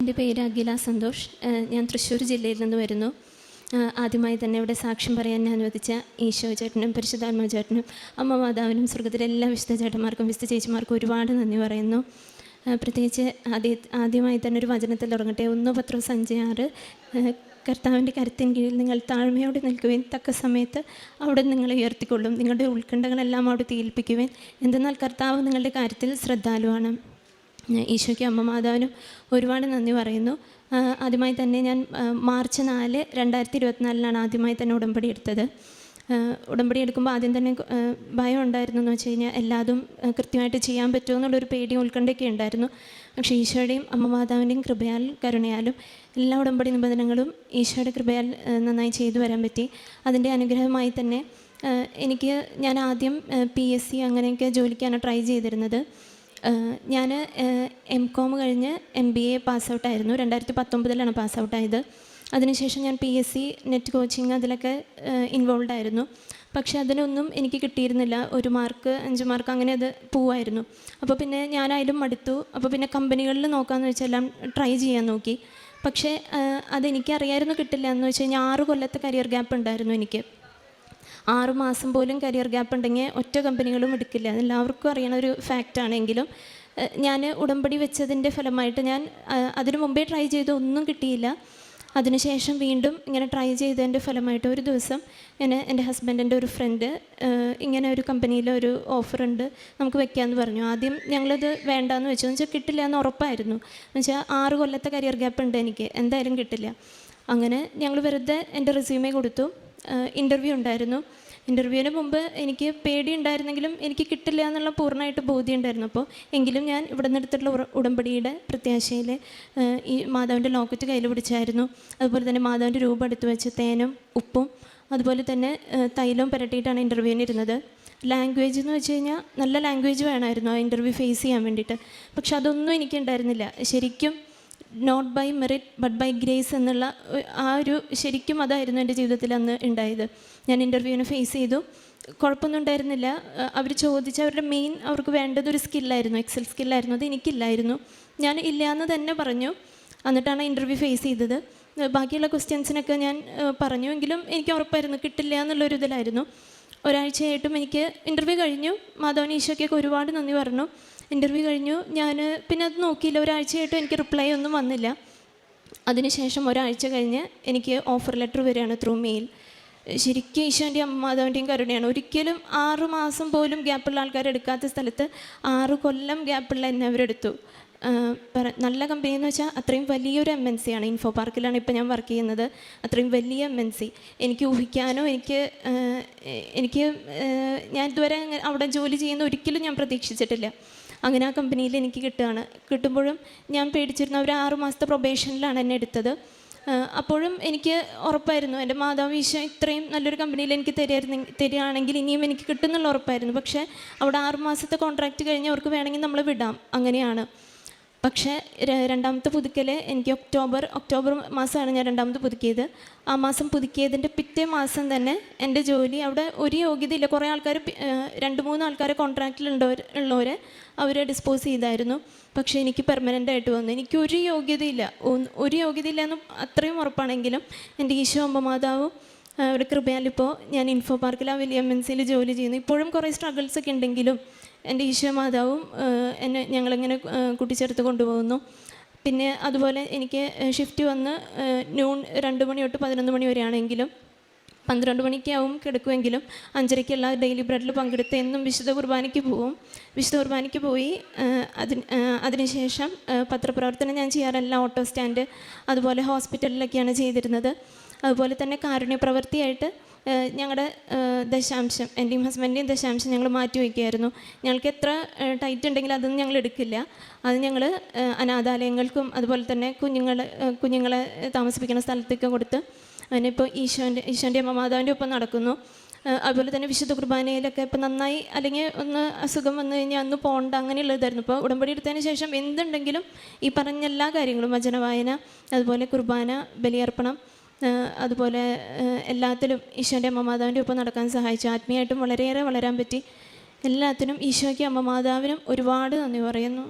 എൻ്റെ പേര് അഖില സന്തോഷ്. ഞാൻ തൃശ്ശൂർ ജില്ലയിൽ നിന്ന് വരുന്നു. ആദ്യമായി തന്നെ ഇവിടെ സാക്ഷ്യം പറയാൻ അനുവദിച്ച ഈശോ ചേട്ടനും പരിശുദ്ധാത്മാ ചേട്ടനും അമ്മ മാതാവിനും സ്വർഗത്തിലെ എല്ലാ വിശുദ്ധ ചേട്ടന്മാർക്കും വിശുദ്ധ ചേച്ചിമാർക്കും ഒരുപാട് നന്ദി പറയുന്നു. പ്രത്യേകിച്ച് ആദ്യമായി തന്നെ ഒരു വചനത്തിൽ തുടങ്ങട്ടെ. 1 പത്രോസ് 5:6 കർത്താവിൻ്റെ കരുത്തിൻ കീഴിൽ നിങ്ങൾ താഴ്മയോടെ നിൽക്കുവാൻ തക്ക സമയത്ത് അവിടെ നിങ്ങളെ ഉയർത്തിക്കൊള്ളും. നിങ്ങളുടെ ഉത്കണ്ഠകളെല്ലാം അവിടെ തീൽപ്പിക്കുവാൻ. എന്തെന്നാൽ കർത്താവ് നിങ്ങളുടെ കാര്യത്തിൽ ശ്രദ്ധാലുവാണ്. ഈശോയ്ക്ക് അമ്മ മാതാവിനും ഒരുപാട് നന്ദി പറയുന്നു. ആദ്യമായി തന്നെ ഞാൻ മാർച്ച് 4, 2024 ആദ്യമായി തന്നെ ഉടമ്പടി എടുത്തത്. ഉടമ്പടി എടുക്കുമ്പോൾ ആദ്യം തന്നെ ഭയം ഉണ്ടായിരുന്നു എന്ന് വെച്ച് കഴിഞ്ഞാൽ എല്ലാതും കൃത്യമായിട്ട് ചെയ്യാൻ പറ്റുമോ എന്നുള്ളൊരു പേടിയും ഉത്കണ്ഠയൊക്കെ ഉണ്ടായിരുന്നു. പക്ഷേ ഈശോയുടെയും അമ്മ മാതാവിൻ്റെയും കൃപയാൽ കരുണയാലും എല്ലാ ഉടമ്പടി നിബന്ധനകളും ഈശോയുടെ കൃപയാൽ നന്നായി ചെയ്തു വരാൻ പറ്റി. അതിൻ്റെ അനുഗ്രഹമായി തന്നെ ഞാൻ ആദ്യം PSC അങ്ങനെയൊക്കെ ജോലിക്കാണ് ട്രൈ ചെയ്തിരുന്നത്. ഞാൻ MCOM കഴിഞ്ഞ് MBA പാസ്ഔട്ടായിരുന്നു. 2019 പാസ്ഔട്ടായത്. അതിനുശേഷം ഞാൻ PSC നെറ്റ് കോച്ചിങ് അതിലൊക്കെ ഇൻവോൾവ് ആയിരുന്നു. പക്ഷേ അതിനൊന്നും എനിക്ക് കിട്ടിയിരുന്നില്ല. 1 മാർക്ക് 5 മാർക്ക് അങ്ങനെ അത് പോവായിരുന്നു. അപ്പോൾ പിന്നെ ഞാനായാലും മടുത്തു. അപ്പോൾ പിന്നെ കമ്പനികളിൽ നോക്കാമെന്ന് വെച്ചാൽ എല്ലാം ട്രൈ ചെയ്യാൻ നോക്കി. പക്ഷേ അതെനിക്കറിയായിരുന്നു കിട്ടില്ല എന്ന് വെച്ച് കഴിഞ്ഞാൽ 6 കൊല്ലത്തെ കരിയർ ഗ്യാപ്പ് ഉണ്ടായിരുന്നു എനിക്ക്. 6 മാസം പോലും കരിയർ ഗ്യാപ്പ് ഉണ്ടെങ്കിൽ ഒറ്റ കമ്പനികളും എടുക്കില്ല. അതെല്ലാവർക്കും അറിയണ ഒരു ഫാക്റ്റാണെങ്കിലും ഞാൻ ഉടമ്പടി വെച്ചതിൻ്റെ ഫലമായിട്ട് ഞാൻ അതിനു മുമ്പേ ട്രൈ ചെയ്ത് ഒന്നും കിട്ടിയില്ല. അതിനുശേഷം വീണ്ടും ഇങ്ങനെ ട്രൈ ചെയ്തതിൻ്റെ ഫലമായിട്ട് ഒരു ദിവസം എൻ്റെ ഹസ്ബൻഡിൻ്റെ ഒരു ഫ്രണ്ട് ഇങ്ങനെ ഒരു കമ്പനിയിൽ ഒരു ഓഫറുണ്ട് നമുക്ക് വെക്കാമെന്ന് പറഞ്ഞു. ആദ്യം ഞങ്ങളത് വേണ്ടാന്ന് വെച്ചു. എന്ന് വെച്ചാൽ കിട്ടില്ല എന്ന് ഉറപ്പായിരുന്നു. എന്ന് വെച്ചാൽ 6 കൊല്ലത്തെ കരിയർ ഗ്യാപ്പ് ഉണ്ട് എനിക്ക്, എന്തായാലും കിട്ടില്ല. അങ്ങനെ ഞങ്ങൾ വെറുതെ എൻ്റെ റെസ്യൂമേ കൊടുത്തു. ഇൻ്റർവ്യൂ ഉണ്ടായിരുന്നു. ഇൻ്റർവ്യൂവിന് മുമ്പ് എനിക്ക് പേടി ഉണ്ടായിരുന്നെങ്കിലും എനിക്ക് കിട്ടില്ല എന്നുള്ള പൂർണ്ണമായിട്ട് ബോധ്യം ഉണ്ടായിരുന്നു. അപ്പോൾ എങ്കിലും ഞാൻ ഇവിടെ നിന്നെടുത്തിട്ടുള്ള ഉടമ്പടിയുടെ പ്രത്യാശയിൽ ഈ മാതാവിൻ്റെ ലോക്കറ്റ് കയ്യിൽ പിടിച്ചായിരുന്നു. അതുപോലെ തന്നെ മാതാവിൻ്റെ രൂപം എടുത്ത് വെച്ച് തേനും ഉപ്പും അതുപോലെ തന്നെ തൈലവും പുരട്ടിയിട്ടാണ് ഇൻ്റർവ്യൂവിന് ഇരുന്നത്. ലാംഗ്വേജ് എന്ന് വെച്ച് കഴിഞ്ഞാൽ നല്ല ലാംഗ്വേജ് വേണമായിരുന്നു ആ ഇൻ്റർവ്യൂ ഫേസ് ചെയ്യാൻ വേണ്ടിയിട്ട്. പക്ഷെ അതൊന്നും എനിക്കുണ്ടായിരുന്നില്ല. ശരിക്കും not by merit but by grace എന്നുള്ള ശരിക്കും അതായിരുന്നു എൻ്റെ ജീവിതത്തിൽ അന്ന് ഉണ്ടായത്. ഞാൻ ഇൻ്റർവ്യൂവിനെ ഫേസ് ചെയ്തു. കുഴപ്പമൊന്നും ഉണ്ടായിരുന്നില്ല. അവർ ചോദിച്ച അവരുടെ മെയിൻ അവർക്ക് വേണ്ടതൊരു സ്കില്ലായിരുന്നു, എക്സൽ സ്കില്ലായിരുന്നു. അത് എനിക്കില്ലായിരുന്നു. ഞാൻ ഇല്ല എന്ന് തന്നെ പറഞ്ഞു. എന്നിട്ടാണ് ഇൻ്റർവ്യൂ ഫേസ് ചെയ്തത്. ബാക്കിയുള്ള ക്വസ്റ്റ്യൻസിനൊക്കെ ഞാൻ പറഞ്ഞു. എങ്കിലും എനിക്ക് ഉറപ്പായിരുന്നു കിട്ടില്ല എന്നുള്ളൊരു ഇതിലായിരുന്നു. ഒരാഴ്ചയായിട്ടും എനിക്ക് ഇൻ്റർവ്യൂ കഴിഞ്ഞു. മാധവൻ ഈശോയ്ക്കൊക്കെ ഒരുപാട് നന്ദി പറഞ്ഞു. ഇൻ്റർവ്യൂ കഴിഞ്ഞു. ഞാൻ പിന്നെ അത് നോക്കിയില്ല. ഒരാഴ്ചയായിട്ടും എനിക്ക് റിപ്ലൈ ഒന്നും വന്നില്ല. അതിനുശേഷം ഒരാഴ്ച കഴിഞ്ഞ് എനിക്ക് ഓഫർ ലെറ്റർ വരികയാണ് ത്രൂ മെയിൽ. ശരിക്കും ഈശോൻ്റെയും അമ്മ മാതാവിൻ്റെയും കരുണയാണ്. ഒരിക്കലും 6 മാസം പോലും ഗ്യാപ്പുള്ള ആൾക്കാരെടുക്കാത്ത സ്ഥലത്ത് 6 കൊല്ലം ഗ്യാപ്പുള്ള എന്നെ അവരെടുത്തു. നല്ല കമ്പനി എന്ന് വെച്ചാൽ അത്രയും വലിയൊരു MNC ആണ്. ഇൻഫോ പാർക്കിലാണ് ഇപ്പോൾ ഞാൻ വർക്ക് ചെയ്യുന്നത്. അത്രയും വലിയ MNC എനിക്ക് ഊഹിക്കാനോ എനിക്ക് ഞാൻ ഇതുവരെ അവിടെ ജോലി ചെയ്യുന്ന ഒരിക്കലും ഞാൻ പ്രതീക്ഷിച്ചിട്ടില്ല. അങ്ങനെ ആ കമ്പനിയിൽ എനിക്ക് കിട്ടുമ്പോഴും ഞാൻ പേടിച്ചിരുന്ന ഒരു 6 മാസത്തെ പ്രൊബേഷനിലാണ് എന്നെ എടുത്തത്. അപ്പോഴും എനിക്ക് ഉറപ്പായിരുന്നു എൻ്റെ മാതാവ് ഈശോ ഇത്രയും നല്ലൊരു കമ്പനിയിൽ എനിക്ക് തരികയാണെങ്കിൽ ഇനിയും എനിക്ക് കിട്ടുന്നുള്ള ഉറപ്പായിരുന്നു. പക്ഷേ അവിടെ 6 മാസത്തെ കോൺട്രാക്റ്റ് കഴിഞ്ഞ് അവർക്ക് വേണമെങ്കിൽ നമ്മൾ വിടാം, അങ്ങനെയാണ്. പക്ഷേ രണ്ടാമത്തെ പുതുക്കൽ എനിക്ക് ഒക്ടോബർ മാസമാണ് ഞാൻ രണ്ടാമത് പുതുക്കിയത്. ആ മാസം പുതുക്കിയതിൻ്റെ പിറ്റേ മാസം തന്നെ എൻ്റെ ജോലി അവിടെ ഒരു യോഗ്യതയില്ല. കുറേ ആൾക്കാർ 2-3 ആൾക്കാരെ കോൺട്രാക്റ്റിലുള്ളവരെ അവരെ ഡിസ്പോസ് ചെയ്തായിരുന്നു. പക്ഷേ എനിക്ക് പെർമനൻ്റ് ആയിട്ട് വന്നു. എനിക്ക് ഒരു യോഗ്യതയില്ല എന്ന് അത്രയും ഉറപ്പാണെങ്കിലും എൻ്റെ ഈശോ അമ്മ മാതാവും അവരുടെ കൃപയാലിപ്പോൾ ഞാൻ ഇൻഫോ പാർക്കിൽ ആ വലിയ MNCയിൽ ജോലി ചെയ്യുന്നു. ഇപ്പോഴും കുറേ സ്ട്രഗിൾസൊക്കെ ഉണ്ടെങ്കിലും എൻ്റെ ഈശോ മാതാവും ഞങ്ങളിങ്ങനെ കൂട്ടിച്ചേർത്ത് കൊണ്ടുപോകുന്നു. പിന്നെ അതുപോലെ എനിക്ക് ഷിഫ്റ്റ് വന്ന് noon 2 മണി തൊട്ട് 11 മണി വരെയാണെങ്കിലും 12 മണിക്കാവും കിടക്കുമെങ്കിലും 5:30 ഡെയിലി ബ്രെഡിൽ പങ്കെടുത്ത് എന്നും വിശുദ്ധ കുർബാനയ്ക്ക് പോവും. വിശുദ്ധ കുർബാനയ്ക്ക് പോയി അതിനുശേഷം പത്രപ്രവർത്തനം ഞാൻ ചെയ്യാറില്ല. ഓട്ടോ സ്റ്റാൻഡ് അതുപോലെ ഹോസ്പിറ്റലിലൊക്കെയാണ് ചെയ്തിരുന്നത്. അതുപോലെ തന്നെ കാരുണ്യ പ്രവൃത്തിയായിട്ട് ഞങ്ങളുടെ ദശാംശം, എൻ്റെയും ഹസ്ബൻഡിൻ്റെയും ദശാംശം ഞങ്ങൾ മാറ്റി വയ്ക്കുമായിരുന്നു. ഞങ്ങൾക്ക് എത്ര ടൈറ്റ് ഉണ്ടെങ്കിലും അതൊന്നും ഞങ്ങൾ എടുക്കില്ല. അത് ഞങ്ങൾ അനാഥാലയങ്ങൾക്കും അതുപോലെ തന്നെ കുഞ്ഞുങ്ങളെ താമസിപ്പിക്കുന്ന സ്ഥലത്തേക്ക് കൊടുത്ത് അതിനിപ്പോൾ ഈശോൻ്റെ അമ്മ മാതാവിൻ്റെ ഒപ്പം നടക്കുന്നു. അതുപോലെ തന്നെ വിശുദ്ധ കുർബാനയിലൊക്കെ ഇപ്പം നന്നായി അല്ലെങ്കിൽ ഒന്ന് അസുഖം വന്നു കഴിഞ്ഞാൽ അന്ന് പോകണ്ട അങ്ങനെയുള്ളതായിരുന്നു. ഇപ്പോൾ ഉടമ്പടി എടുത്തതിന് ശേഷം എന്തുണ്ടെങ്കിലും ഈ പറഞ്ഞ എല്ലാ കാര്യങ്ങളും വചന വായന അതുപോലെ കുർബാന ബലിയർപ്പണം അതുപോലെ എല്ലാത്തിലും ഈശോൻ്റെ അമ്മ മാതാവിൻ്റെ ഒപ്പം നടക്കാൻ സഹായിച്ചു. ആത്മീയമായിട്ടും വളരെയേറെ വളരാൻ പറ്റി. എല്ലാത്തിനും ഈശോയ്ക്കും അമ്മ മാതാവിനും ഒരുപാട് നന്ദി പറയുന്നു.